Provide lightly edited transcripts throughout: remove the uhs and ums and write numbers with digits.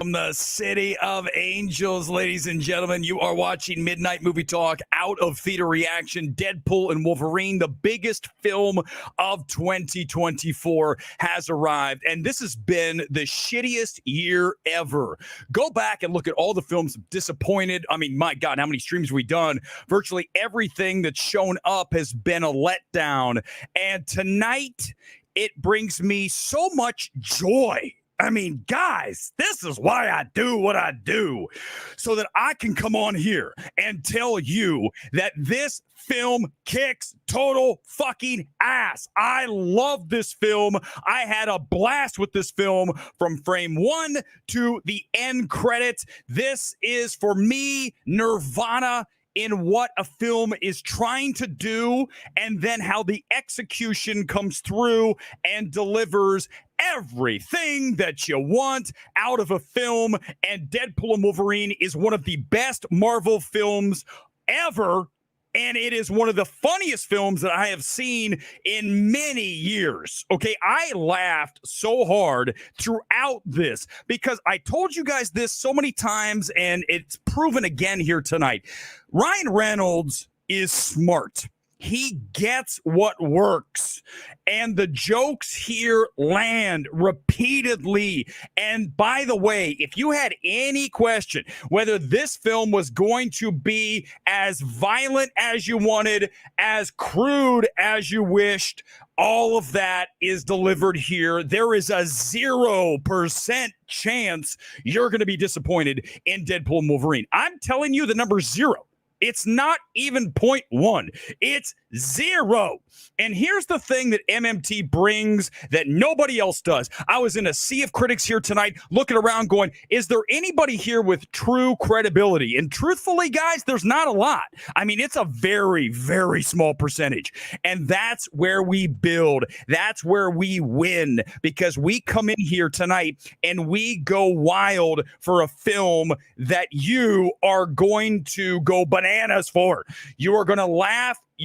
From the City of Angels, ladies and gentlemen, you are watching Midnight Movie Talk Out of Theater Reaction. Deadpool and Wolverine, the biggest film of 2024, has arrived. And this has been the shittiest year ever. Go back and look at all the films disappointed. I mean, my God, how many streams have we done? Virtually everything that's shown up has been a letdown. And tonight, it brings me so much joy. I mean, guys, this is why I do what I do, so that I can come on here and tell you that this film kicks total fucking ass. I love this film. I had a blast with this film from frame one to the end credits. This is, for me, Nirvana in what a film is trying to do, and then how the execution comes through and delivers everything that you want out of a film. And Deadpool and Wolverine is one of the best Marvel films ever. And it is one of the funniest films that I have seen in many years. Okay, I laughed so hard throughout this because I told you guys this so many times, and it's proven again here tonight. Ryan Reynolds is smart. He gets what works, and the jokes here land repeatedly. And by the way, if you had any question whether this film was going to be as violent as you wanted, as crude as you wished, all of that is delivered here. There is a 0% chance you're going to be disappointed in Deadpool and Wolverine. I'm telling you the number 0. It's not even 0.1. It's 0. And here's the thing that MMT brings that nobody else does. I was in a sea of critics here tonight looking around going, is there anybody here with true credibility? And truthfully, guys, there's not a lot. I mean, it's a very, very small percentage. And that's where we build. That's where we win, because we come in here tonight and we go wild for a film that you are going to go bananas for. You are going to laugh. I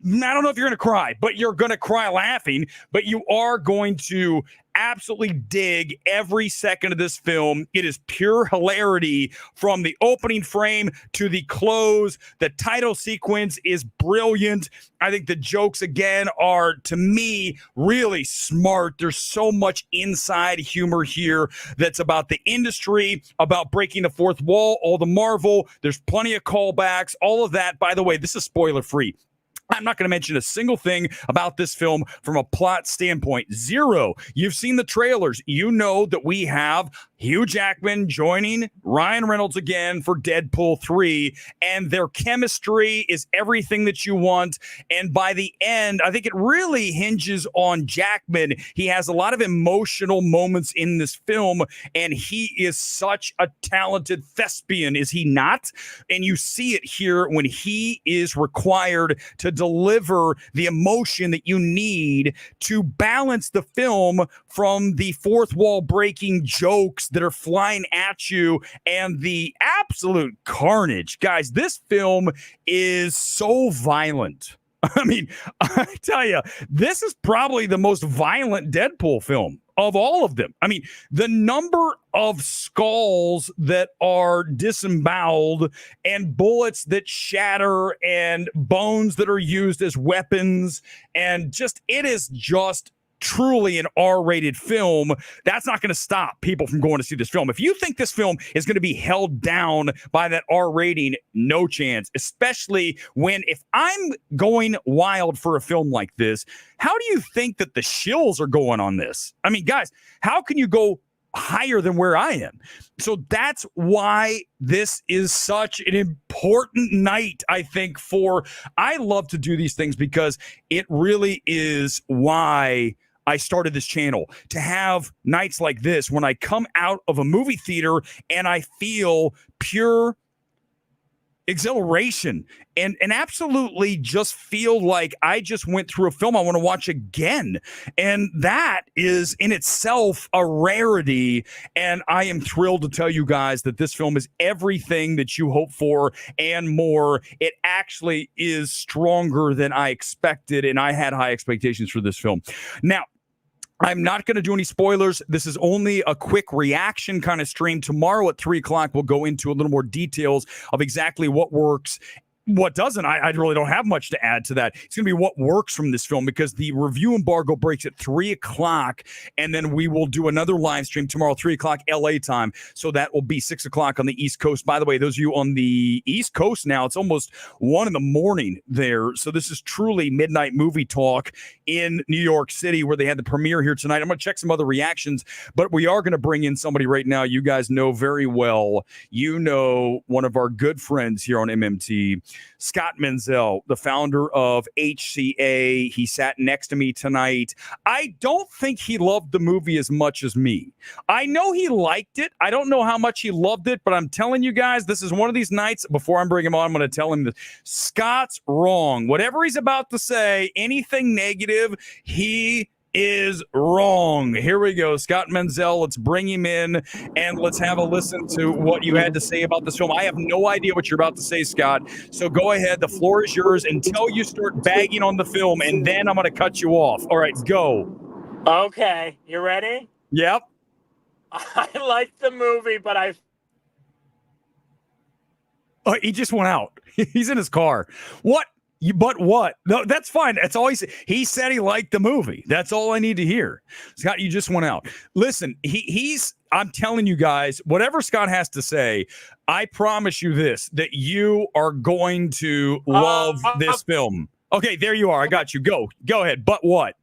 don't know if you're going to cry, but you're going to cry laughing, but you are going to absolutely dig every second of this film. It is pure hilarity from the opening frame to the close. The title sequence is brilliant. I think the jokes, again, are, to me, really smart. There's so much inside humor here that's about the industry, about breaking the fourth wall, all the Marvel. There's plenty of callbacks, all of that. By the way, this is spoiler-free. I'm not going to mention a single thing about this film from a plot standpoint. 0. You've seen the trailers. You know that we have Hugh Jackman joining Ryan Reynolds again for Deadpool 3, and their chemistry is everything that you want. And by the end, I think it really hinges on Jackman. He has a lot of emotional moments in this film, and he is such a talented thespian, is he not? And you see it here when he is required to deliver the emotion that you need to balance the film from the fourth wall breaking jokes that are flying at you and the absolute carnage. Guys, this film is so violent. I mean, I tell you, this is probably the most violent Deadpool film of all of them. I mean, the number of skulls that are disemboweled and bullets that shatter and bones that are used as weapons, and just, it is just truly an R-rated film. That's not going to stop people from going to see this film. If you think this film is going to be held down by that R rating, no chance, especially when, if I'm going wild for a film like this, how do you think that the shills are going on this? I mean, guys, how can you go higher than where I am? So that's why this is such an important night, I think, I love to do these things because it really is why I started this channel, to have nights like this when I come out of a movie theater and I feel pure exhilaration and absolutely just feel like I just went through a film I want to watch again. And that is in itself a rarity. And I am thrilled to tell you guys that this film is everything that you hope for and more. It actually is stronger than I expected, and I had high expectations for this film. Now, I'm not going to do any spoilers. This is only a quick reaction kind of stream. Tomorrow at 3 o'clock, we'll go into a little more details of exactly what works, what doesn't. I really don't have much to add to that. It's going to be what works from this film because the review embargo breaks at 3 o'clock, and then we will do another live stream tomorrow, 3 o'clock LA time. So that will be 6 o'clock on the East Coast. By the way, those of you on the East Coast now, it's almost 1 in the morning there. So this is truly midnight movie talk in New York City where they had the premiere here tonight. I'm going to check some other reactions, but we are going to bring in somebody right now you guys know very well. You know, one of our good friends here on MMT, Scott Menzel, the founder of HCA. He sat next to me tonight. I don't think he loved the movie as much as me. I know he liked it. I don't know how much he loved it, but I'm telling you guys, this is one of these nights. Before I bring him on, I'm going to tell him that Scott's wrong. Whatever he's about to say, anything negative, he is wrong. Here we go. Scott Menzel, let's bring him in and let's have a listen to what you had to say about this film. I have no idea what you're about to say, Scott. So go ahead. The floor is yours until you start bagging on the film, and then I'm going to cut you off. All right, go. Okay. You ready? Yep. I liked the movie, but Oh, he just went out. He's in his car. What? But what? No, that's fine. That's all he said. He liked the movie. That's all I need to hear. Scott, you just went out. Listen, I'm telling you guys, whatever Scott has to say, I promise you this, that you are going to love this film. Okay, there you are. I got you. Go ahead. But what?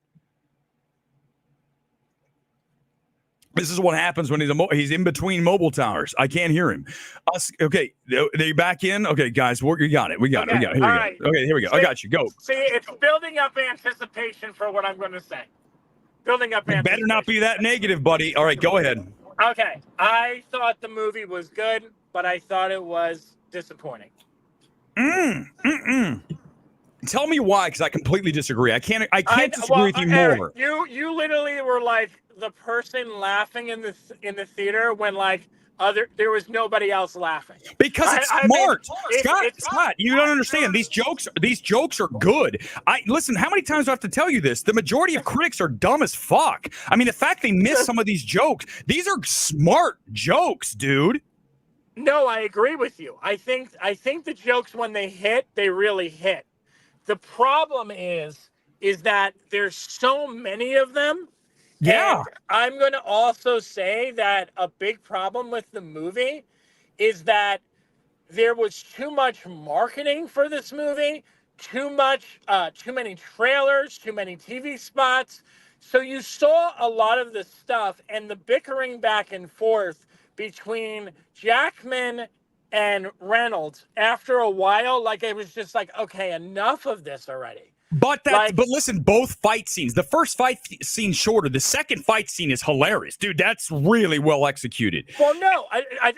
This is what happens when he's in between mobile towers. I can't hear him. Okay, they back in. Okay, guys, we got it. We got it. Here we go. Right. Okay, here we go. I got you. Go. See, it's building up anticipation for what I'm going to say. Building up anticipation. Better not be that negative, buddy. All right, go ahead. Okay, I thought the movie was good, but I thought it was disappointing. Tell me why, because I completely disagree. I can't disagree with you Eric, more. You literally were like the person laughing in the theater when like there was nobody else laughing. Because it's smart. Scott, you don't understand. These jokes are good. Listen, how many times do I have to tell you this? The majority of critics are dumb as fuck. I mean, the fact they miss some of these jokes, these are smart jokes, dude. No, I agree with you. I think the jokes, when they hit, they really hit. The problem is that there's so many of them. Yeah. And I'm going to also say that a big problem with the movie is that there was too much marketing for this movie, too many trailers, too many TV spots. So you saw a lot of the stuff and the bickering back and forth between Jackman and Reynolds. After a while, like it was just like, okay, enough of this already. But listen, both fight scenes. The first fight scene's shorter. The second fight scene is hilarious, dude. That's really well executed. Well, no,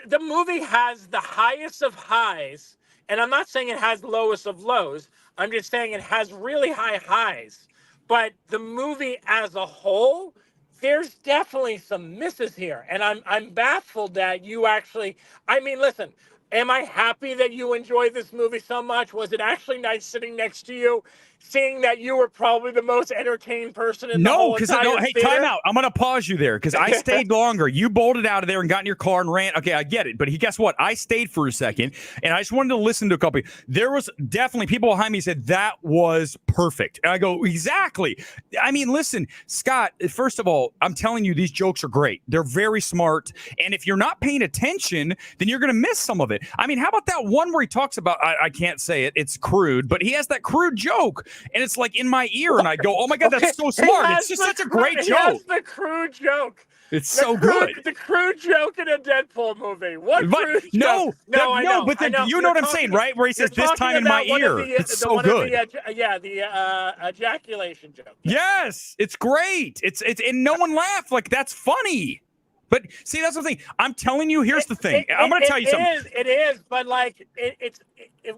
the movie has the highest of highs, and I'm not saying it has lowest of lows. I'm just saying it has really high highs. But the movie as a whole, there's definitely some misses here, and I'm baffled that you actually. I mean, listen. Am I happy that you enjoyed this movie so much? Was it actually nice sitting next to you, seeing that you were probably the most entertained person in the whole entire theater? Hey, time out. I'm going to pause you there because I stayed longer. You bolted out of there and got in your car and ran. Okay, I get it. But guess what? I stayed for a second, and I just wanted to listen to a couple. There was definitely people behind me said that was perfect. And I go, exactly. I mean, listen, Scott, first of all, I'm telling you, these jokes are great. They're very smart. And if you're not paying attention, then you're going to miss some of it. I mean, how about that one where he talks about, I can't say it, it's crude, but he has that crude joke, and it's like in my ear, and I go, oh my God, that's so smart. It's just such a great joke. He has the crude joke. It's so good. The crude joke in a Deadpool movie. What crude joke? No, but you know what I'm saying, right? Where he says, this time in my ear. It's so good. The ejaculation joke. Yes, it's great. It's and no one laughed. Like, that's funny. But see, that's the thing. I'm telling you, here's the thing. I'm going to tell you something. It is, but like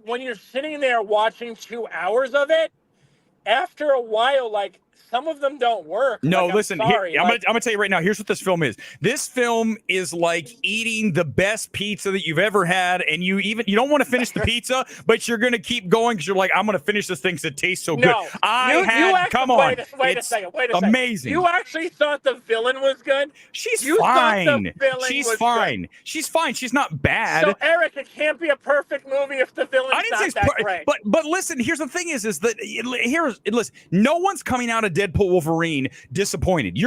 when you're sitting there watching 2 hours of it, after a while, like some of them don't work. No, like, listen, I'm sorry. I'm gonna tell you right now, here's what this film is. This film is like eating the best pizza that you've ever had, and you don't want to finish the pizza, but you're gonna keep going because you're like, I'm gonna finish this thing because it tastes so good. Come on. Wait a second. Amazing. You actually thought the villain was good? She's you fine. Thought the villain She's was fine. Good. She's fine. She's not bad. So Eric, it can't be a perfect movie if the villain's not that great. But listen, here's the thing: is that listen, no one's coming out of Deadpool Wolverine disappointed.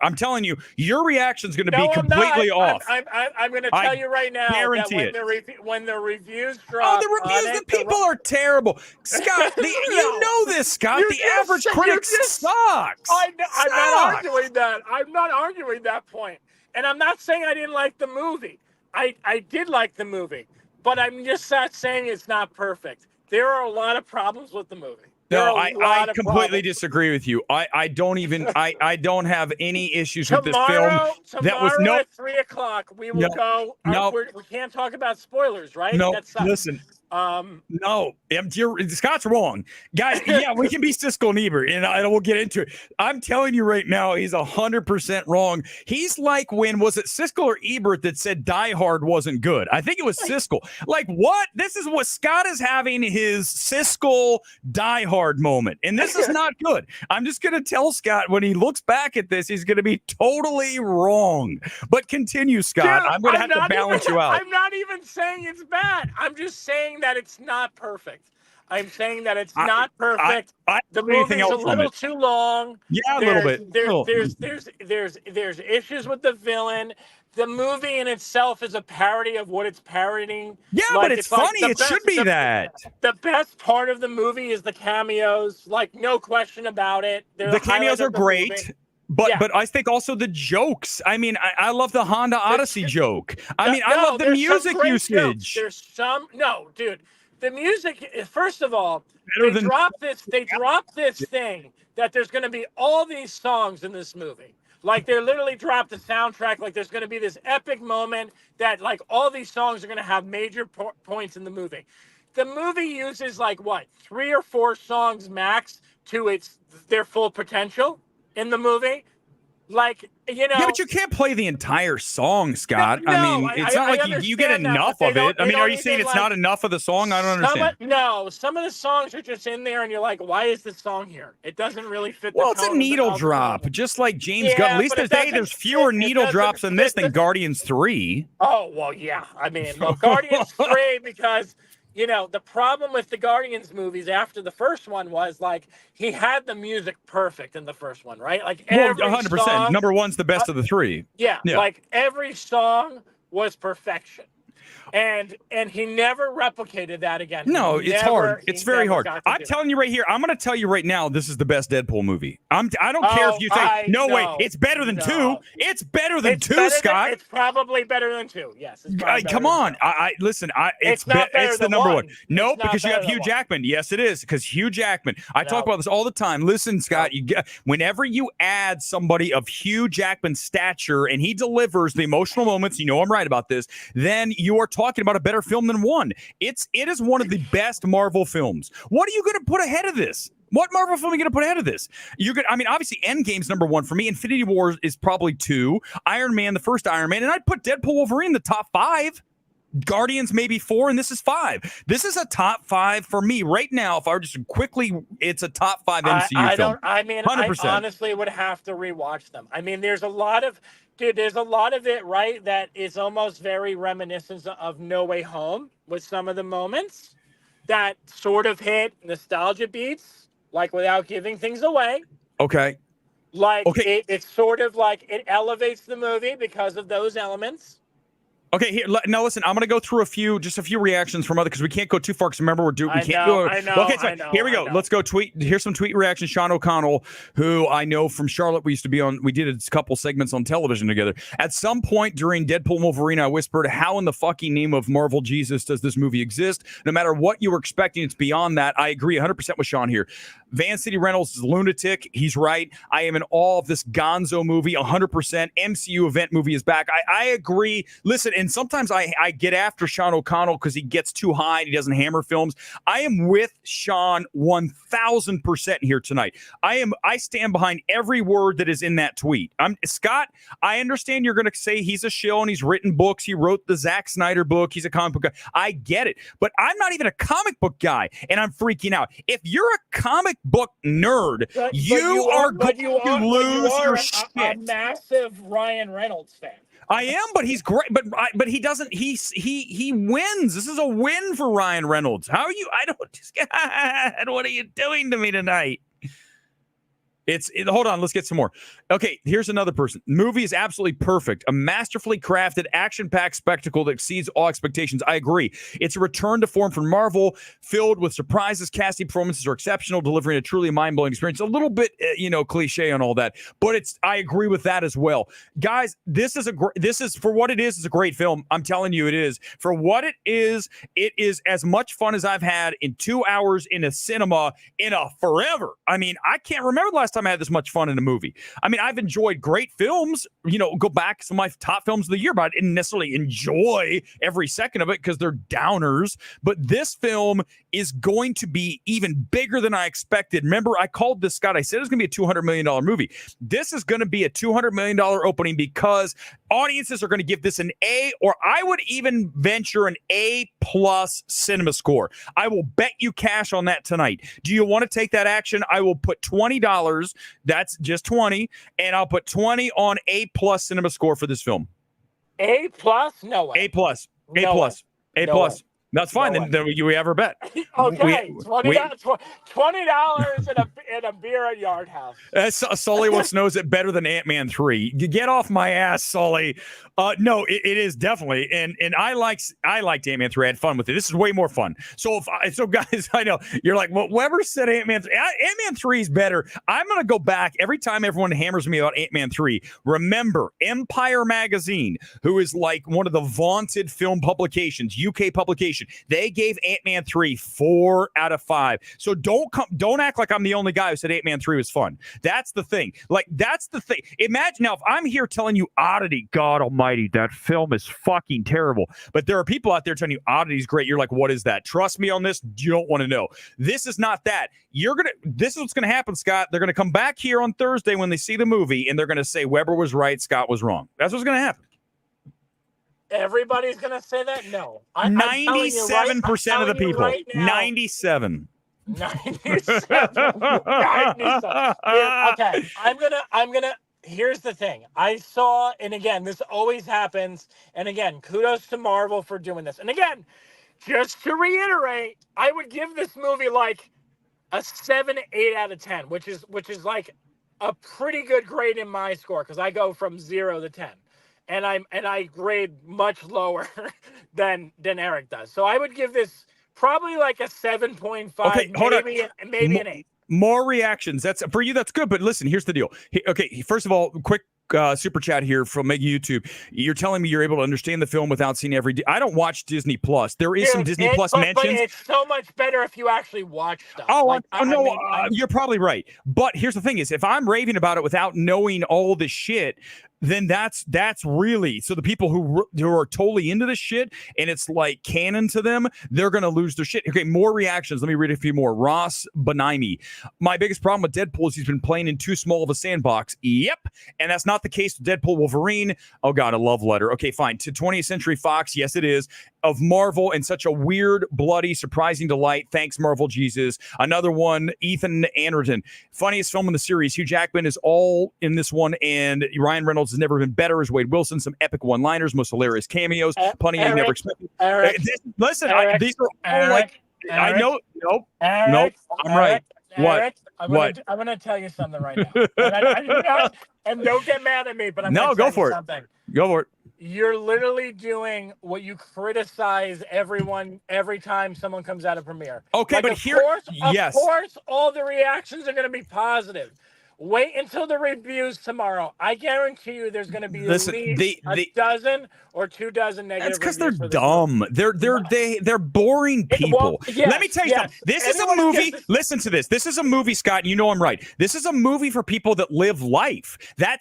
I'm telling you, your reaction's going to be completely off. I'm going to tell you right now that when the reviews drop, the people are terrible. Scott, you know this, Scott. The average critic sucks. I'm not arguing that. I'm not arguing that point. And I'm not saying I didn't like the movie. I did like the movie, but I'm just not saying it's not perfect. There are a lot of problems with the movie. No, I completely disagree with you. I don't even I don't have any issues with this film. Tomorrow at 3:00 we will go. We can't talk about spoilers, right? No, listen. No, Scott's wrong, guys. Yeah, we can be Siskel and Ebert, and we'll get into it. I'm telling you right now, he's 100% wrong. He's like, when was it Siskel or Ebert that said Die Hard wasn't good? I think it was Siskel. Like, what? This is what Scott is having his Siskel Die Hard moment, and this is not good. I'm just gonna tell Scott when he looks back at this, he's gonna be totally wrong. But continue, Scott. Dude, I'm gonna have to balance you out. I'm not even saying it's bad. I'm just saying that it's not perfect. I'm saying that it's not perfect. The movie's a little too long. Yeah, a little bit. There's issues with the villain. The movie in itself is a parody of what it's parodying. Yeah, but it's funny. It should be that. The best part of the movie is the cameos. Like, no question about it. The cameos are great. But I think also the jokes. I mean, I love the Honda Odyssey joke. I love the music usage. Dude. The music, first of all, they drop this thing that there's going to be all these songs in this movie. Like, they literally dropped the soundtrack. Like, there's going to be this epic moment that, like, all these songs are going to have major points in the movie. The movie uses, like, 3 or 4 songs max to their full potential in the movie. Like, Yeah, but you can't play the entire song, Scott. It's not like you get enough of it. Are you saying it's not enough of the song? I don't understand. Some of the songs are just in there, and you're like, why is this song here? It doesn't really fit. Well, it's a needle drop, just like James Gunn. At least there's fewer needle drops in this than Guardians 3. Oh, well, yeah. Guardians 3, because... the problem with the Guardians movies after the first one was, like, he had the music perfect in the first one, right? Like, 100%. Song, Number one's the best of the 3. Yeah, like, every song was perfection. And he never replicated that again. No, it's hard. It's very hard. I'm telling you right here. I'm going to tell you right now. This is the best Deadpool movie. I don't care if you say wait. It's better than 2. It's better than 2, Scott. It's probably better than 2. Yes. Come on. Listen. It's the number 1. No, because you have Hugh Jackman. Yes, it is, because Hugh Jackman. I talk about this all the time. Listen, Scott. Whenever you add somebody of Hugh Jackman's stature and he delivers the emotional moments, I'm right about this. Then you are talking about a better film than 1. It is one of the best Marvel films. What are you going to put ahead of this? What Marvel film are you going to put ahead of this? Obviously, Endgame's number 1 for me. Infinity War is probably 2. Iron Man, the first Iron Man, and I'd put Deadpool Wolverine in the top 5. Guardians maybe 4, and this is 5. This is a top 5 for me right now. If I were just quickly, it's a top 5 MCU film. 100%. I honestly would have to rewatch them. There's a lot of it, right, that is almost very reminiscent of No Way Home, with some of the moments that sort of hit nostalgia beats, like, without giving things away. Okay. It's sort of like it elevates the movie because of those elements. Okay, now listen, I'm going to go through a few reactions from because we can't go too far, because remember, I know. Here we go. Let's go here's some tweet reactions. Sean O'Connell, who I know from Charlotte, we did a couple segments on television together. At some point during Deadpool and Wolverine, I whispered, how in the fucking name of Marvel Jesus does this movie exist? No matter what you were expecting, it's beyond that. I agree 100% with Sean here. Van City Reynolds is a lunatic. He's right. I am in awe of this Gonzo movie, 100%. MCU event movie is back. I agree. Listen, and sometimes I get after Sean O'Connell because he gets too high and he doesn't hammer films. I am with Sean 1,000% here tonight. I stand behind every word that is in that tweet. Scott, I understand you're going to say he's a shill and he's written books. He wrote the Zack Snyder book. He's a comic book guy. I get it. But I'm not even a comic book guy, and I'm freaking out. If you're a comic book nerd, you are going to lose your shit. A massive Ryan Reynolds fan. I am, but he's great. But he doesn't. He wins. This is a win for Ryan Reynolds. How are you? What are you doing to me tonight? Hold on, let's get some more. Okay, here's another person. Movie is absolutely perfect. A masterfully crafted, action-packed spectacle that exceeds all expectations. I agree. It's a return to form from Marvel, filled with surprises. Casting performances are exceptional, delivering a truly mind-blowing experience. A little bit, cliche on all that, but I agree with that as well. Guys, this is for what it is. It's a great film. I'm telling you, it is. For what it is as much fun as I've had in 2 hours in a cinema in a forever. I mean, I can't remember the last time I had this much fun in a movie. I mean, I've enjoyed great films, go back to some of my top films of the year, but I didn't necessarily enjoy every second of it because they're downers. But this film is going to be even bigger than I expected. Remember, I called this, Scott, I said it was going to be a $200 million movie. This is going to be a $200 million opening because audiences are going to give this an A, or I would even venture an A+ cinema score. I will bet you cash on that tonight. Do you want to take that action? I will put $20. That's just 20, and I'll put 20 on A+ cinema score for this film. A+? No way. A+. A+. That's fine. No then we have our bet. Okay, $20 and a beer at Yard House. Sully knows it better than Ant-Man 3. Get off my ass, Sully. No, it is definitely, and I liked Ant-Man 3. I had fun with it. This is way more fun. So guys, I know you're like, well, whoever said Ant-Man 3, Ant-Man 3 is better. I'm gonna go back every time everyone hammers me about Ant-Man 3. Remember, Empire Magazine, who is like one of the vaunted film publications, UK publication. They gave Ant-Man 3 4 out of 5. So don't act like I'm the only guy who said Ant-Man 3 was fun. That's the thing. Imagine now if I'm here telling you Oddity, God almighty, that film is fucking terrible. But there are people out there telling you Oddity's great. You're like, what is that? Trust me on this. You don't want to know. This is not that. This is what's going to happen, Scott. They're going to come back here on Thursday when they see the movie, and they're going to say Weber was right, Scott was wrong. That's what's going to happen. Everybody's gonna say that? No. 97% of the people. Right now, 97. 97. Okay. I'm gonna here's the thing. I saw, and again, this always happens, and again, kudos to Marvel for doing this. And again, just to reiterate, I would give this movie like a 7, 8 out of 10, which is like a pretty good grade in my score, because I go from 0 to 10. And I grade much lower than Eric does. So I would give this probably like a 7.5, okay, maybe an 8. More reactions. That's for you. That's good. But listen, here's the deal. Okay, first of all, quick super chat here from YouTube. You're telling me you're able to understand the film without seeing I don't watch Disney Plus. There is some Disney Plus mentions. But it's so much better if you actually watch stuff. You're probably right. But here's the thing: is if I'm raving about it without knowing all this shit, then that's really, so the people who are totally into this shit and it's like canon to them, they're gonna lose their shit. Okay, more reactions. Let me read a few more. Ross Benaimi. My biggest problem with Deadpool is he's been playing in too small of a sandbox. Yep, and that's not the case with Deadpool Wolverine. Oh god, a love letter. Okay, fine. To 20th Century Fox, yes it is. Of Marvel and such a weird, bloody, surprising delight. Thanks, Marvel Jesus. Another one, Ethan Anderton. Funniest film in the series. Hugh Jackman is all in this one, and Ryan Reynolds has never been better as Wade Wilson. Some epic one-liners, most hilarious cameos. Punny I never expected. Listen, these are all like, I know. Nope. I'm right. Eric, what? I'm going to tell you something right now. And don't get mad at me, but I'm going to tell you something. Go for it. You're literally doing what you criticize everyone every time someone comes out of premiere. Okay, like, but of course, all the reactions are going to be positive. Wait until the reviews tomorrow. I guarantee you there's going to be Listen, at least a dozen or 2 dozen negative that's because reviews. they're dumb. They're boring people. Yes, Let me tell you something. This is a movie. Listen to this. This is a movie, Scott. And you know I'm right. This is a movie for people that live life.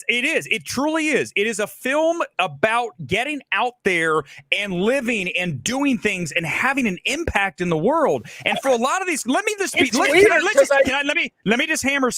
It is. It truly is. It is a film about getting out there and living and doing things and having an impact in the world. And for a lot of these, let me just hammer.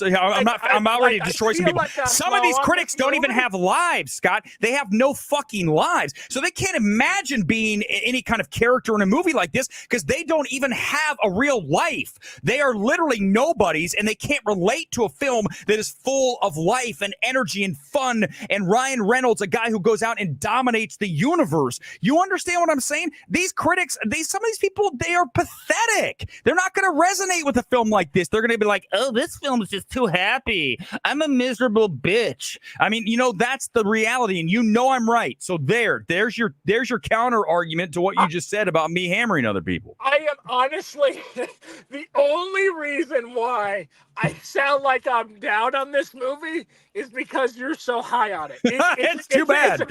I'm already destroying some people. Some of these critics don't even have lives, Scott. They have no fucking lives. So they can't imagine being any kind of character in a movie like this because they don't even have a real life. They are literally nobodies, and they can't relate to a film that is full of life and energy and fun. And Ryan Reynolds, a guy who goes out and dominates the universe. You understand what I'm saying? These critics, some of these people, they are pathetic. They're not going to resonate with a film like this. They're going to be like, oh, this film is just too happy. I'm a miserable bitch. I mean, that's the reality, and I'm right. So there's your counter argument to what you just said about me hammering other people. I am honestly the only reason why I sound like I'm down on this movie is because you're so high on it. It's too bad.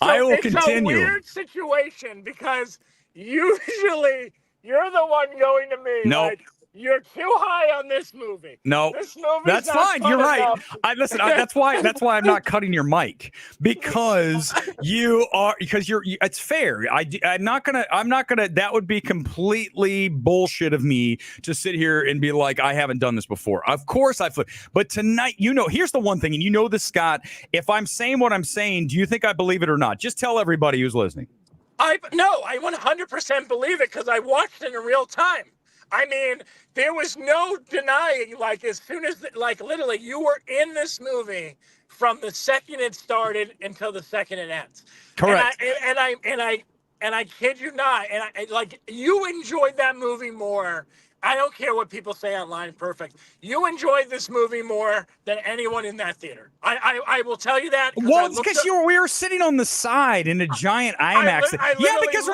I will continue. It's a weird situation because usually you're the one going to me. No. Like, you're too high on this movie. No, that's fine. You're right. That's why I'm not cutting your mic because you're. It's fair. I'm not gonna. That would be completely bullshit of me to sit here and be like, I haven't done this before. Of course I've. But tonight, here's the one thing, and this, Scott. If I'm saying what I'm saying, do you think I believe it or not? Just tell everybody who's listening. I 100% believe it because I watched it in real time. I mean, there was no denying, like, as soon as, like, literally, you were in this movie from the second it started until the second it ends. Correct. And I kid you not, you enjoyed that movie more. I don't care what people say online, perfect. You enjoyed this movie more than anyone in that theater. I will tell you that. Well, it's because we were sitting on the side in a giant IMAX. Because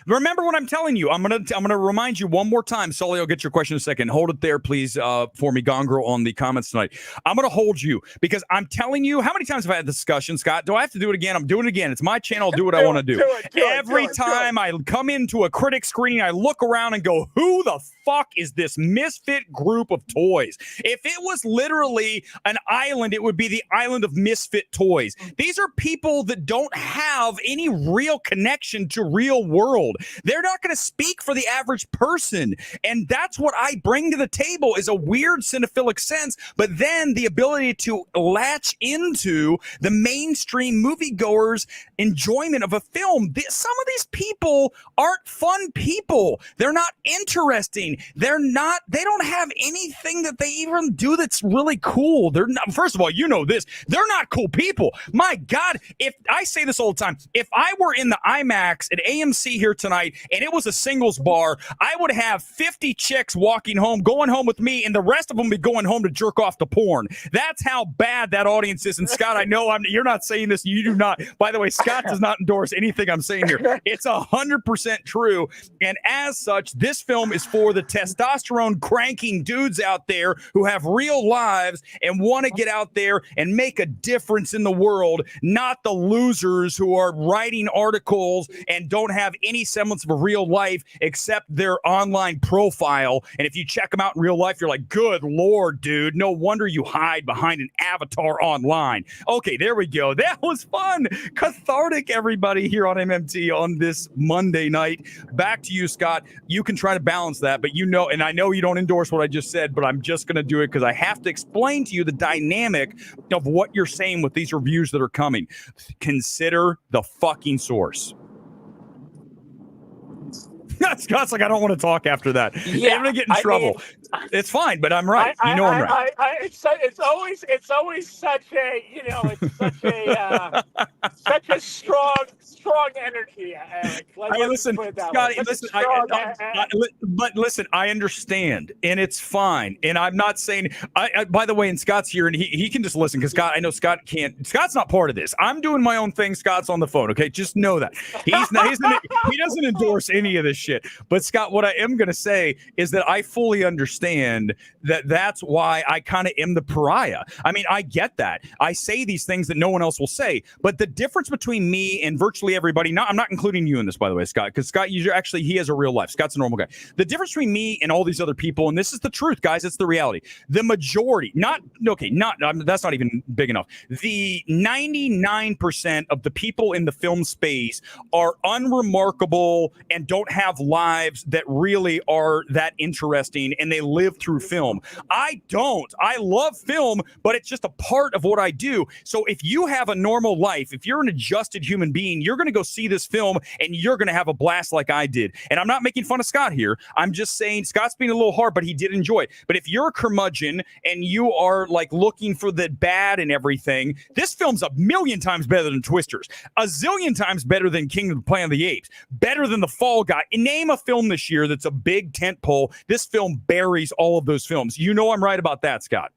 remember what I'm telling you. I'm gonna remind you one more time. Sully, I'll get your question in a second. Hold it there, please, for me, Gone Girl, on the comments tonight. I'm gonna hold you because I'm telling you. How many times have I had this discussion, Scott? Do I have to do it again? I'm doing it again. It's my channel. I'll do what I want to do. Every time I come into a critic screening, I look around and go, who the fuck is this misfit group of toys? If it was literally an island, it would be the island of misfit toys. These are people that don't have any real connection to real world. They're not going to speak for the average person. And that's what I bring to the table, is a weird cinephilic sense, but then the ability to latch into the mainstream moviegoers' enjoyment of a film. Some of these people aren't fun people. They're not interesting. They don't have anything that they even do that's really cool. They're not, first of all, this. They're not cool people. My God, if I say this all the time, if I were in the IMAX at AMC here tonight and it was a singles bar, I would have 50 chicks going home with me, and the rest of them be going home to jerk off to porn. That's how bad that audience is. And Scott, I know you're not saying this. You do not. By the way, Scott does not endorse anything I'm saying here. It's 100% true. And as such, this film is for the testosterone cranking dudes out there who have real lives and want to get out there and make a difference in the world, not the losers who are writing articles and don't have any semblance of a real life except their online profile. And if you check them out in real life, you're like, good Lord, dude, no wonder you hide behind an avatar online. Okay, there we go. That was fun. Cathartic, everybody, here on MMT on this Monday night. Back to you, Scott. You can try to balance that, but and I know you don't endorse what I just said, but I'm just going to do it because I have to explain to you the dynamic of what you're saying with these reviews that are coming. Consider the fucking source. Scott's like, I don't want to talk after that. I'm going to get in trouble. It's fine, but I'm right. I'm right. It's always such a, it's such a, such a strong energy, Eric. Let's Listen, put it that Scotty, way. Such listen, a strong, but listen, I understand, and it's fine. And I'm not saying. By the way, and Scott's here, and he can just listen because Scott, I know Scott can't. Scott's not part of this. I'm doing my own thing. Scott's on the phone. Okay, just know that he's not. He doesn't endorse any of this shit. But Scott, what I am going to say is that I fully understand that that's why I kind of am the pariah. I mean, I get that. I say these things that no one else will say. But the difference between me and virtually everybody, I'm not including you in this, by the way, Scott, because Scott, he has a real life. Scott's a normal guy. The difference between me and all these other people, and this is the truth, guys, it's the reality. The majority, that's not even big enough. The 99% of the people in the film space are unremarkable and don't have lives that really are that interesting, and they live through film. I don't. I love film, but it's just a part of what I do. So if you have a normal life, if you're an adjusted human being, you're going to go see this film and you're going to have a blast like I did. And I'm not making fun of Scott here. I'm just saying Scott's being a little hard, but he did enjoy it. But if you're a curmudgeon and you are like looking for the bad and everything, this film's a million times better than Twisters, a zillion times better than King of the Planet of the Apes, better than The Fall Guy. Name a film this year that's a big tent pole. This film buries all of those films. You know I'm right about that, Scott.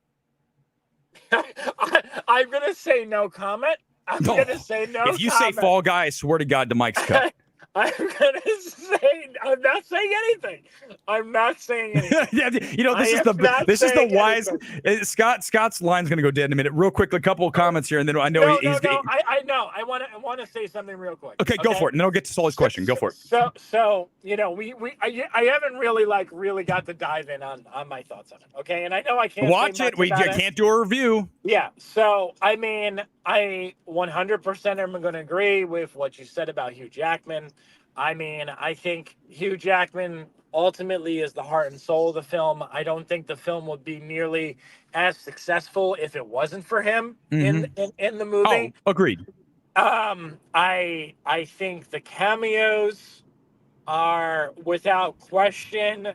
I'm going to say no comment. I'm going to say no If you comment. say Fall Guy, I swear to God, the mic's cut. I'm going to say I'm not saying anything. I'm not saying anything. Yeah, this is the wise Scott's line's going to go dead in a minute. Real quick, a couple of comments here, and then I know I know. I want to say something real quick. Okay, go for it, and then I'll get to Sully's question. Go for it. So I haven't really got to dive in on my thoughts on it. Okay, and I know I can't watch it. We can't do a review. Yeah. So I mean, I 100% am going to agree with what you said about Hugh Jackman. I mean, I think Hugh Jackman ultimately is the heart and soul of the film. I don't think the film would be nearly as successful if it wasn't for him in the movie. Oh, agreed. I think the cameos are without question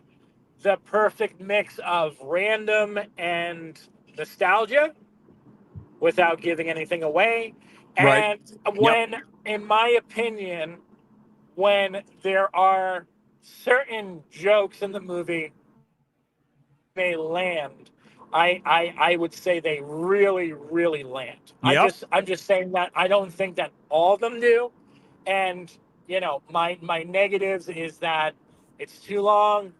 the perfect mix of random and nostalgia without giving anything away. Right. And in my opinion, when there are certain jokes in the movie, they land. I would say they really, really land. Yep. I'm just saying that I don't think that all of them do. And my negatives is that it's too long,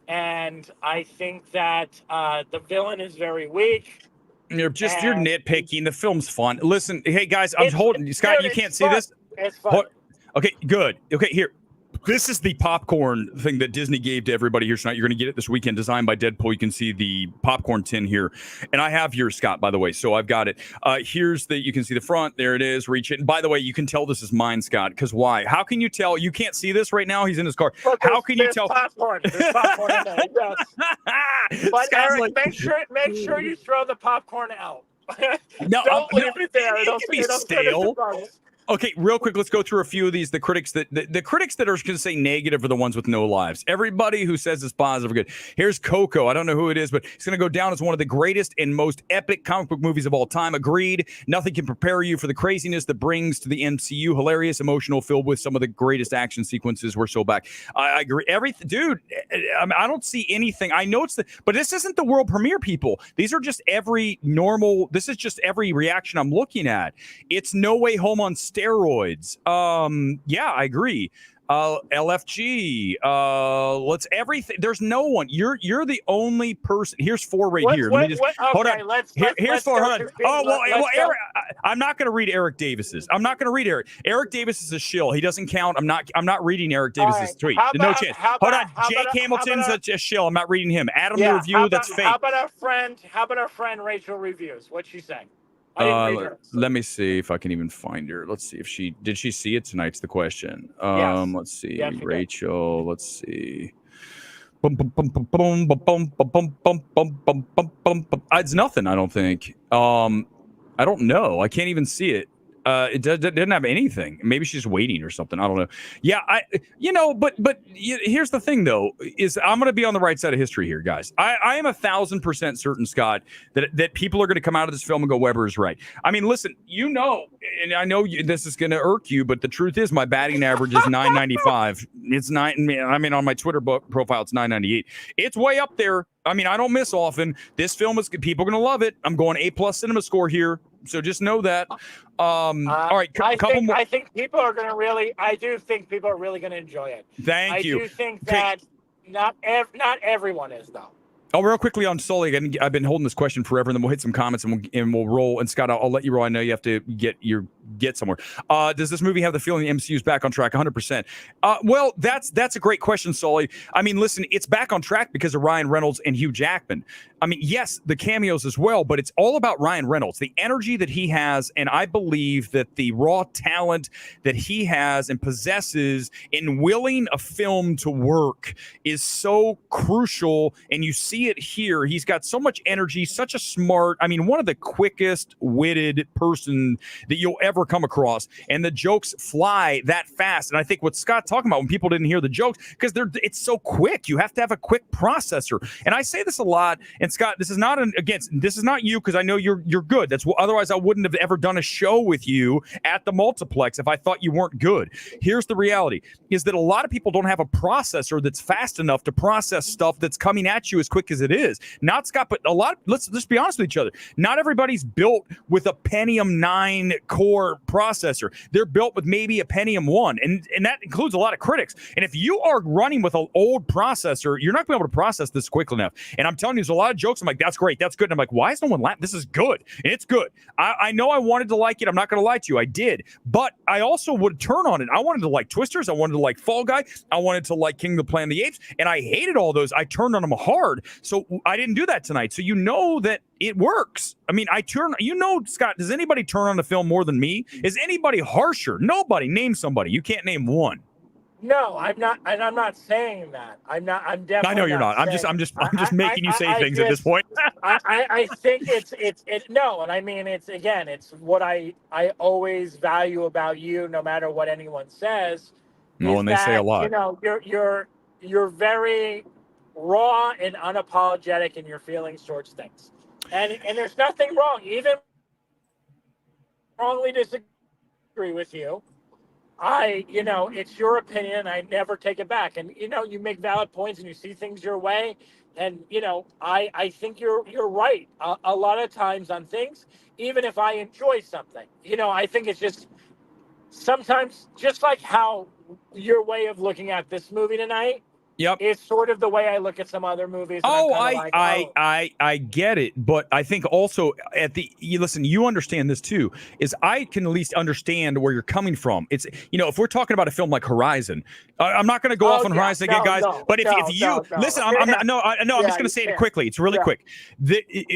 and I think that the villain is very weak. You're nitpicking. The film's fun. Listen, hey guys, I'm holding Scott. You can't see this. It's fun. Okay, good. Okay, here. This is the popcorn thing that Disney gave to everybody here tonight. You're going to get it this weekend, designed by Deadpool. You can see the popcorn tin here. And I have yours, Scott, by the way. So I've got it. You can see the front. There it is. Reach it. And by the way, you can tell this is mine, Scott, because why? How can you tell? You can't see this right now. He's in his car. Look, how can you tell? Popcorn. There's popcorn in there. Yes. But Eric, make sure you throw the popcorn out. Don't leave it there. It'll be stale. Okay, real quick, let's go through a few of these. The critics that are going to say negative are the ones with no lives. Everybody who says it's positive are good. Here's Coco. I don't know who it is, but it's going to go down as one of the greatest and most epic comic book movies of all time. Agreed. Nothing can prepare you for the craziness that brings to the MCU. Hilarious, emotional, filled with some of the greatest action sequences. We're so back. I agree. Everything, dude. I don't see anything. I know but this isn't the world premiere, people. These are just this is just every reaction I'm looking at. It's No Way Home on steroids. Yeah, I agree. LFG. Let's everything. There's no one. You're the only person. Here's 4 right here. Let me just hold on. Here's 4. Hold on. Eric, I'm not going to read Eric Davis's. I'm not going to read Eric. Eric Davis is a shill. He doesn't count. I'm not reading Eric Davis's tweet. No chance. Hold on. Jake Hamilton's a shill. I'm not reading him. Adam the review. That's fake. How about our friend Rachel reviews? What's she saying? Let me see if I can even find her. Let's see if did she see it tonight's the question. Yes. Let's see. Yeah, Rachel, let's see. It's nothing, I don't think. I don't know. I can't even see it. It didn't have anything. Maybe she's waiting or something. I don't know. Yeah, but here's the thing though, is I'm going to be on the right side of history here, guys. I am 1,000% certain, Scott, that people are going to come out of this film and go, Weber is right. I mean, listen, and I know this is going to irk you, but the truth is my batting average is 995. It's on my Twitter profile, it's 998. It's way up there. I mean, I don't miss often. This film is people are going to love it. I'm going A+ cinema score here. So just know that. All right, couple more. I think people are going to really. I do think people are really going to enjoy it. Thank you. I do think that not everyone is though. Oh, real quickly on Sully, I've been holding this question forever, and then we'll hit some comments and we'll roll. And Scott, I'll let you roll. I know you have to get somewhere. Does this movie have the feeling the MCU is back on track? 100%. Well, that's a great question, Sully. I mean, listen, it's back on track because of Ryan Reynolds and Hugh Jackman. I mean, yes, the cameos as well, but it's all about Ryan Reynolds, the energy that he has, and I believe that the raw talent that he has and possesses in willing a film to work is so crucial, and you see it here. He's got so much energy, such a smart, one of the quickest witted person that you'll ever come across, and the jokes fly that fast. And I think what Scott's talking about when people didn't hear the jokes, because it's so quick. You have to have a quick processor. And I say this a lot, and Scott, this is not you, because I know you're good. Otherwise I wouldn't have ever done a show with you at the multiplex if I thought you weren't good. Here's the reality, is that a lot of people don't have a processor that's fast enough to process stuff that's coming at you as quick as it is. Not Scott, but let's just be honest with each other. Not everybody's built with a Pentium 9 core processor. They're built with maybe a Pentium 1, and that includes a lot of critics. And if you are running with an old processor, you're not going to be able to process this quickly enough. And I'm telling you, there's a lot of jokes. I'm like, that's great, that's good. And I'm like, why is no one laughing? This is good, and it's good. I know I wanted to like it. I'm not going to lie to you, I did. But I also would turn on it. I wanted to like Twisters. I wanted to like Fall Guy. I wanted to like King of the Planet of the Apes, and I hated all those. I turned on them hard. So I didn't do that tonight. So you know that it works. I mean, Scott, does anybody turn on the film more than me? Is anybody harsher? Nobody. Name somebody. You can't name one. No, I'm not, and I'm not saying that. I'm definitely. I know you're not. I'm just making you say things at this point. I think it's no, and I mean it's what I always value about you, no matter what anyone says. No, and they say a lot. You know, you're very raw and unapologetic in your feelings towards things, and there's nothing wrong. Even wrongly disagree with you. It's your opinion. I never take it back. And, you make valid points and you see things your way. And, I think you're right a lot of times on things, even if I enjoy something. I think it's just sometimes just like how your way of looking at this movie tonight. Yep. It's sort of the way I look at some other movies. I get it, but I think also you understand this too, is I can at least understand where you're coming from. It's, if we're talking about a film like Horizon, I'm not going to go off on Horizon again, guys, but if you listen, I'm just going to say it quickly. It's really quick.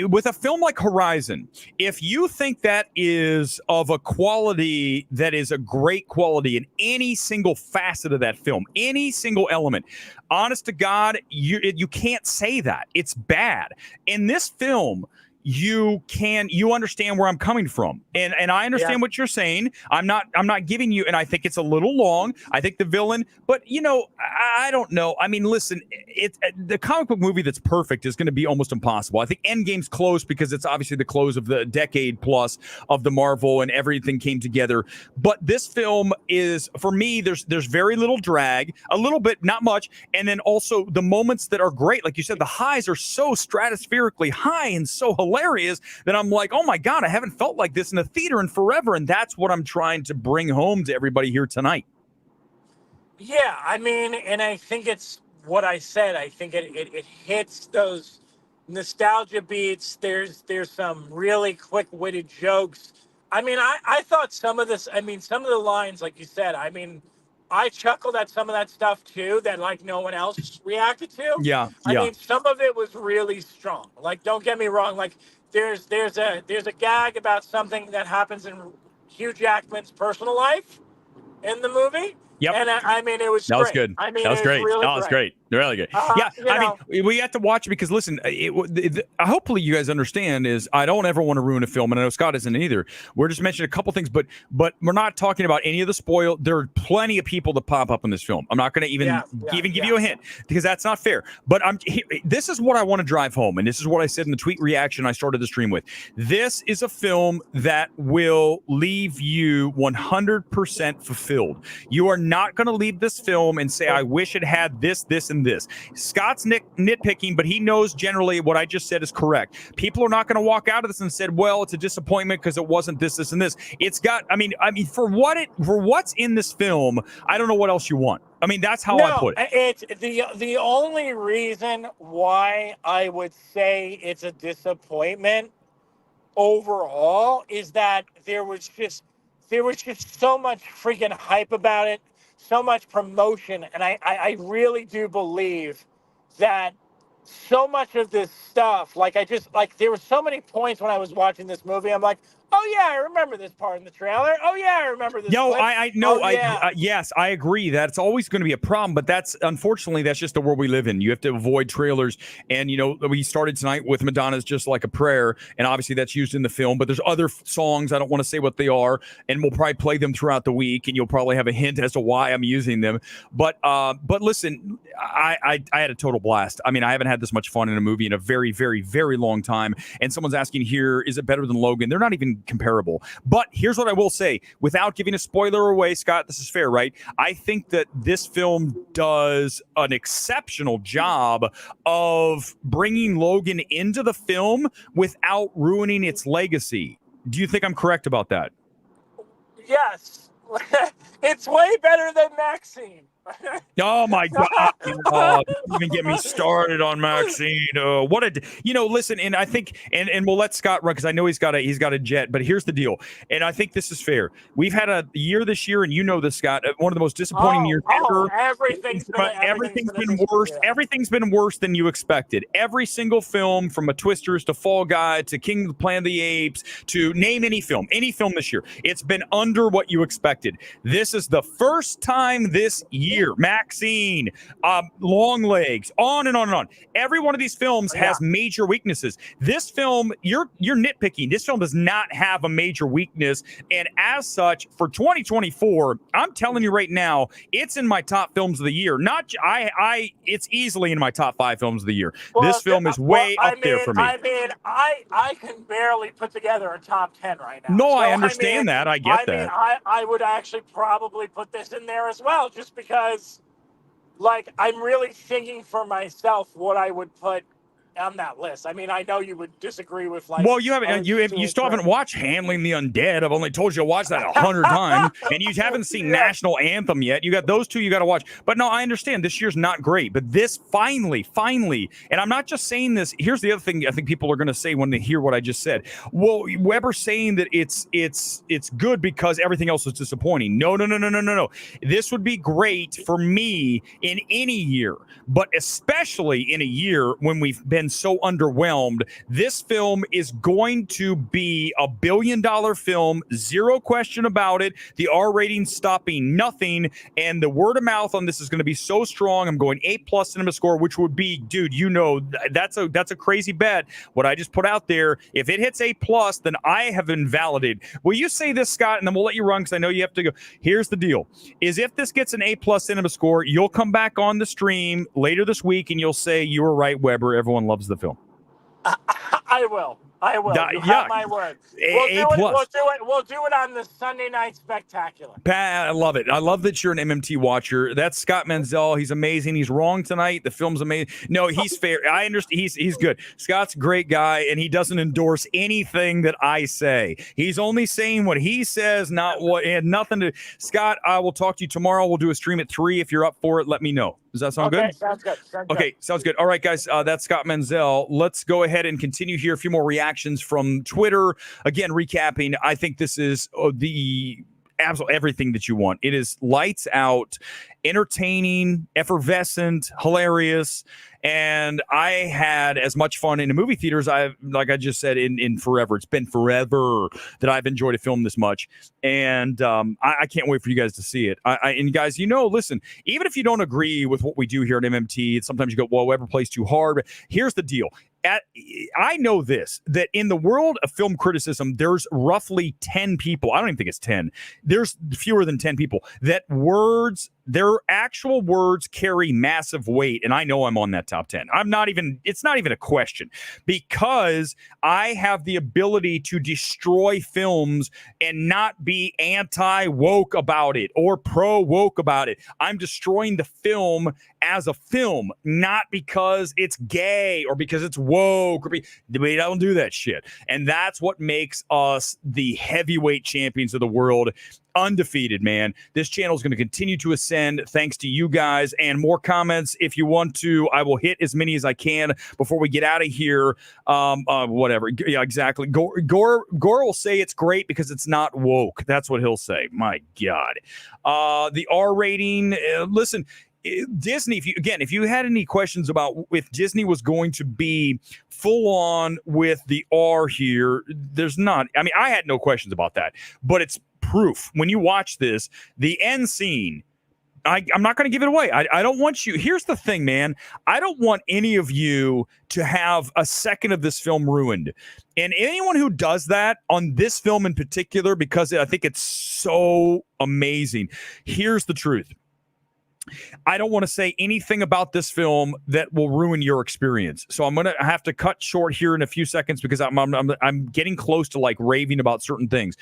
With a film like Horizon, if you think that is of a quality that is a great quality in any single facet of that film, any single element, honest to God, you can't say that. It's bad. In this film, you understand where I'm coming from. And I understand what you're saying. I'm not giving you, and I think it's a little long. I think the villain, but I don't know. I mean, listen, the comic book movie that's perfect is going to be almost impossible. I think Endgame's close because it's obviously the close of the decade plus of the Marvel and everything came together. But this film is, for me, there's very little drag, a little bit, not much. And then also the moments that are great. Like you said, the highs are so stratospherically high and so hilarious that I'm like, oh my God, I haven't felt like this in a theater in forever. And that's what I'm trying to bring home to everybody here tonight. Yeah, I mean, and I think it's what I said. I think it hits those nostalgia beats. There's some really quick-witted jokes. I mean, I thought some of the lines, like you said, I mean, I chuckled at some of that stuff too that like no one else reacted to. Yeah. I mean, some of it was really strong. Like, don't get me wrong. Like, there's a gag about something that happens in Hugh Jackman's personal life in the movie. Yep. And I mean, it was that great. was good. I mean, that was great. Really that was great. Really good. Yeah, I mean, we have to watch it because listen, hopefully you guys understand is I don't ever want to ruin a film, and I know Scott isn't either. We're just mentioning a couple things, but we're not talking about any of the spoil. There are plenty of people that pop up in this film. I'm not going to even give you a hint because that's not fair. But this is what I want to drive home, and this is what I said in the tweet reaction I started the stream with. This is a film that will leave you 100% fulfilled. You are not going to leave this film and say, I wish it had this, and this. Scott's nitpicking, but he knows generally what I just said is correct. People are not going to walk out of this and said, well, it's a disappointment because it wasn't this, and this. It's got, I mean, for what's in this film, I don't know what else you want. I mean, that's how I put it. It's the only reason why I would say it's a disappointment overall is that there was just so much freaking hype about it, so much promotion, and I really do believe that so much of this stuff, there were so many points when I was watching this movie, I'm like, oh yeah, I remember this part in the trailer. Oh yeah, I remember this. No, clip. I know. Oh, yes, I agree. That's always going to be a problem, but unfortunately that's just the world we live in. You have to avoid trailers, and we started tonight with Madonna's "Just Like a Prayer," and obviously that's used in the film. But there's other songs I don't want to say what they are, and we'll probably play them throughout the week, and you'll probably have a hint as to why I'm using them. But listen, I had a total blast. I mean, I haven't had this much fun in a movie in a very, very, very long time. And someone's asking here, is it better than Logan? They're not even comparable. But here's what I will say, without giving a spoiler away, Scott, this is fair, right? I think that this film does an exceptional job of bringing Logan into the film without ruining its legacy. Do you think I'm correct about that? Yes. It's way better than Maxine. Oh my God! Don't even get me started on Maxine. Listen, and I think, and we'll let Scott run because I know he's got a jet. But here's the deal, and I think this is fair. We've had a year this year, and you know this, Scott, one of the most disappointing years ever. Everything's been worse. Everything's been worse than you expected. Every single film, from a Twisters to Fall Guy to King of the Planet of the Apes to name any film this year, it's been under what you expected. This is the first time this year. Maxine, Long Legs, on and on and on. Every one of these films has major weaknesses. This film, you're nitpicking. This film does not have a major weakness, and as such, for 2024, I'm telling you right now, it's in my top films of the year. It's easily in my top 5 films of the year. Well, this film is way up there for me. I mean, I can barely put together a top 10 right now. No, so, I understand that. I get that. I would actually probably put this in there as well, just because. I'm really thinking for myself what I would put on that list. I mean, I know you would disagree with Well, you still haven't watched Handling the Undead. I've only told you to watch that 100 times, and you haven't seen National Anthem yet. You got those two you got to watch. But no, I understand this year's not great, but this finally, and I'm not just saying this. Here's the other thing I think people are going to say when they hear what I just said. Well, Weber's saying that it's good because everything else was disappointing. No. This would be great for me in any year, but especially in a year when we've been so underwhelmed. This film is going to be $1 billion film, zero question about it. The R rating stopping nothing, and the word of mouth on this is going to be so strong. I'm going A+ cinema score, which would be, dude, that's a crazy bet. What I just put out there, if it hits A+, then I have invalidated. Will you say this, Scott, and then we'll let you run because I know you have to go. Here's the deal: is if this gets an A+ cinema score, you'll come back on the stream later this week and you'll say you were right, Weber. Everyone loves the film. I will. You have my word. We'll do it on the Sunday Night Spectacular. I love it. I love that you're an MMT watcher. That's Scott Menzel. He's amazing. He's wrong tonight. The film's amazing. No, he's fair. I understand. He's good. Scott's a great guy, and he doesn't endorse anything that I say. He's only saying what he says, not what. It had nothing to. Scott, I will talk to you tomorrow. We'll do a stream at 3. If you're up for it, let me know. Does that sound good? Sounds good. Sounds good. All right, guys, that's Scott Menzel. Let's go ahead and continue here. A few more reactions from Twitter. Again, recapping, I think this is the absolute everything that you want. It is lights out. entertaining, effervescent, hilarious. And I had as much fun in the movie theaters, like I just said, in forever. It's been forever that I've enjoyed a film this much. And I can't wait for you guys to see it. And guys, listen, even if you don't agree with what we do here at MMT, sometimes you go, well, Weber plays too hard. But here's the deal. I know this, that in the world of film criticism, there's roughly 10 people. I don't even think it's 10. There's fewer than 10 people that their actual words carry massive weight. And I know I'm on that top 10. It's not even a question, because I have the ability to destroy films and not be anti-woke about it or pro-woke about it. I'm destroying the film as a film, not because it's gay or because it's woke. We don't do that shit. And that's what makes us the heavyweight champions of the world. Undefeated, man. This channel is going to continue to ascend thanks to you guys. And more comments if you want to. I will hit as many as I can before we get out of here. Whatever. Yeah, exactly. Gore will say it's great because it's not woke. That's what he'll say. My God. The R rating. Listen, Disney, if you had any questions about if Disney was going to be full on with the R here, there's not. I mean, I had no questions about that, but it's proof. When you watch this, the end scene, I'm not going to give it away. I don't want you. Here's the thing, man. I don't want any of you to have a second of this film ruined. And anyone who does that on this film in particular, because I think it's so amazing. Here's the truth. I don't want to say anything about this film that will ruin your experience. So I'm going to have to cut short here in a few seconds because I'm getting close to like raving about certain things.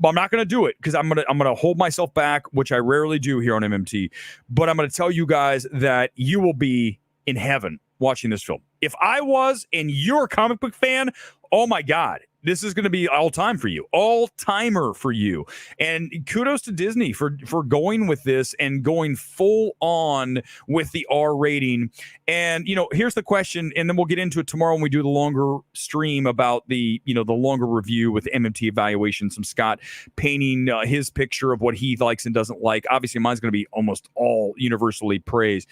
But I'm not going to do it because I'm going to hold myself back, which I rarely do here on MMT. But I'm going to tell you guys that you will be in heaven watching this film. If I was and you're a comic book fan, oh my God. This is going to be all-time for you, all-timer for you. And kudos to Disney for going with this and going full on with the R rating. And, here's the question, and then we'll get into it tomorrow when we do the longer stream about the longer review with MMT evaluation, some Scott painting his picture of what he likes and doesn't like. Obviously, mine's going to be almost all universally praised.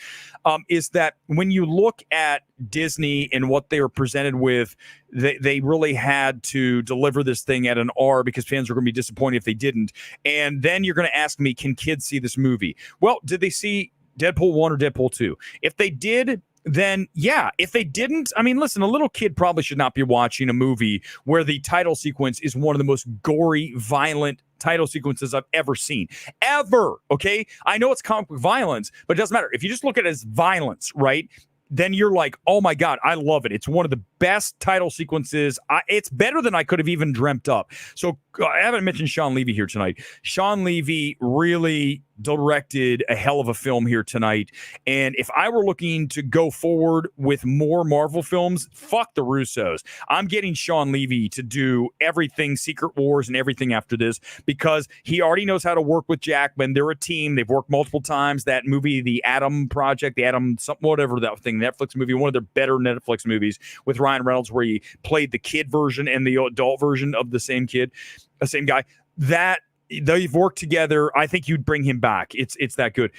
Is that when you look at Disney and what they were presented with, they really had to deliver this thing at an R because fans are going to be disappointed if they didn't. And then you're going to ask me, can kids see this movie? Well, did they see Deadpool 1 or Deadpool 2? If they did, then yeah. If they didn't, I mean, listen, a little kid probably should not be watching a movie where the title sequence is one of the most gory, violent title sequences I've ever seen. Ever, okay? I know it's comic book violence, but it doesn't matter. If you just look at it as violence, right? Then you're like, oh my God, I love it. It's one of the best title sequences. It's better than I could have even dreamt up. So I haven't mentioned Sean Levy here tonight. Sean Levy really directed a hell of a film here tonight. And if I were looking to go forward with more Marvel films, fuck the Russos. I'm getting Sean Levy to do everything Secret Wars and everything after this because he already knows how to work with Jackman. They're a team. They've worked multiple times. That movie, The Atom Project, The Atom, something, whatever that thing, Netflix movie, one of their better Netflix movies with Ryan Reynolds where he played the kid version and the adult version of the same guy. That they've worked together. I think you'd bring him back. It's that good.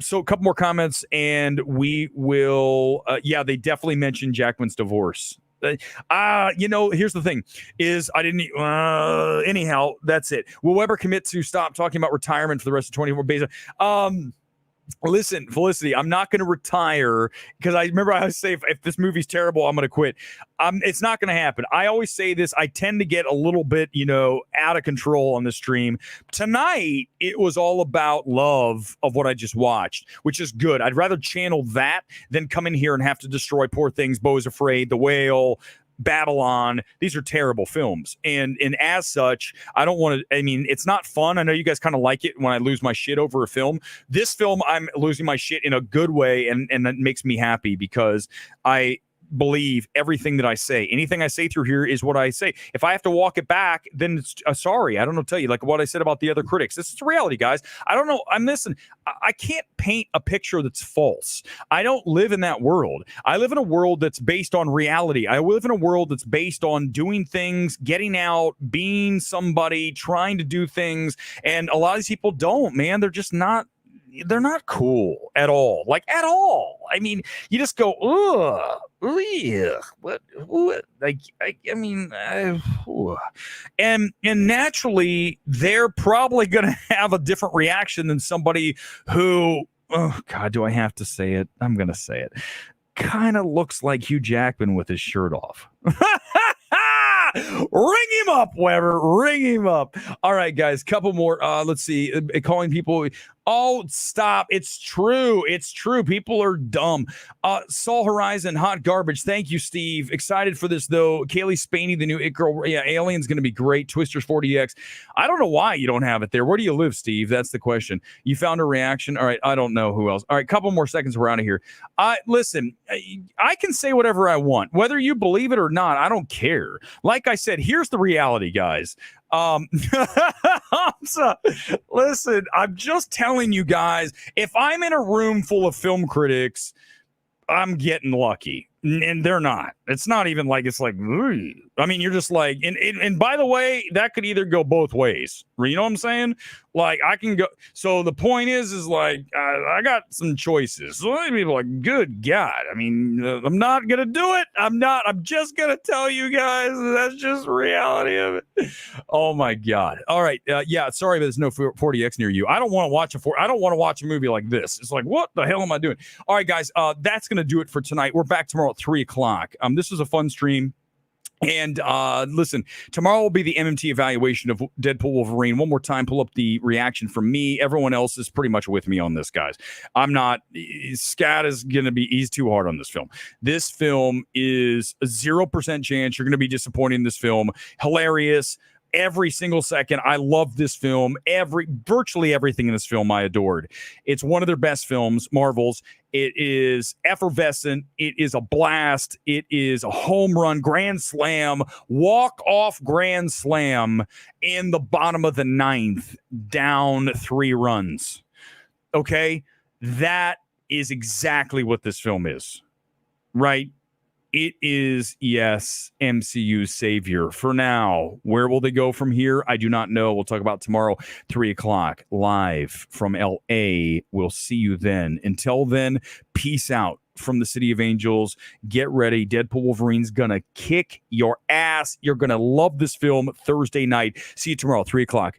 So a couple more comments and we will. They definitely mentioned Jackman's divorce. Here's the thing is I didn't anyhow, that's it. Will Weber commit to stop talking about retirement for the rest of 24 days? Listen, Felicity, I'm not going to retire because I remember I always say if this movie's terrible, I'm going to quit. It's not going to happen. I always say this. I tend to get a little bit, out of control on the stream. Tonight, it was all about love of what I just watched, which is good. I'd rather channel that than come in here and have to destroy Poor Things, Beau is Afraid, The Whale, Babylon. These are terrible films. And as such, I don't want to, it's not fun. I know you guys kind of like it when I lose my shit over a film. This film, I'm losing my shit in a good way. And that makes me happy because I believe everything that I say. Anything I say through here is what I say. If I have to walk it back, then it's sorry. I don't know. Tell you like what I said about the other critics. This is the reality, guys. I don't know. I can't paint a picture that's false. I don't live in that world. I live in a world that's based on reality. I live in a world that's based on doing things, getting out, being somebody, trying to do things. And a lot of these people don't, man. They're just not. they're not cool at all. Like at all. I mean, you just go, ugh, what, like, I mean, and naturally, they're probably going to have a different reaction than somebody who, oh God, do I have to say it? I'm going to say it. Kind of looks like Hugh Jackman with his shirt off. Ring him up, Weber. Ring him up. All right, guys. Couple more. Let's see. Calling people. Oh, stop. It's true. It's true. People are dumb. Soul Horizon, hot garbage. Thank you, Steve. Excited for this, though. Kaylee Spaney, the new It Girl. Yeah, Alien's going to be great. Twisters 40X. I don't know why you don't have it there. Where do you live, Steve? That's the question. You found a reaction? All right. I don't know who else. All right. Couple more seconds. We're out of here. Listen, I can say whatever I want. Whether you believe it or not, I don't care. Like I said, here's the reality, guys. Listen, I'm just telling you guys, if I'm in a room full of film critics, I'm getting lucky. And they're not. It's not even like it's like, ooh. I mean, you're just like, and by the way, that could either go both ways. You know what I'm saying? Like, I can go. So the point is like, I got some choices. So many people are like, good God. I mean, I'm not going to do it. I'm just going to tell you guys that's just the reality of it. Oh my God. All right. Yeah. Sorry, but there's no 40X near you. I don't want to watch a movie like this. It's like, what the hell am I doing? All right, guys. That's going to do it for tonight. We're back tomorrow at 3:00. This was a fun stream. And listen, tomorrow will be the MMT evaluation of Deadpool Wolverine. One more time, pull up the reaction from me. Everyone else is pretty much with me on this, guys. I'm not. Scat is going to be, he's too hard on this film. This film is a 0% chance you're going to be disappointed in this film. Hilarious. Every single second. I love this film. Virtually everything in this film I adored. It's one of their best films, Marvel's. It is effervescent. It is a blast. It is a home run, grand slam, walk-off grand slam in the bottom of the ninth, down 3 runs. Okay? That is exactly what this film is. Right? It is, yes, MCU's savior for now. Where will they go from here? I do not know. We'll talk about tomorrow, 3:00, live from LA. We'll see you then. Until then, peace out from the City of Angels. Get ready. Deadpool Wolverine's going to kick your ass. You're going to love this film Thursday night. See you tomorrow, 3:00.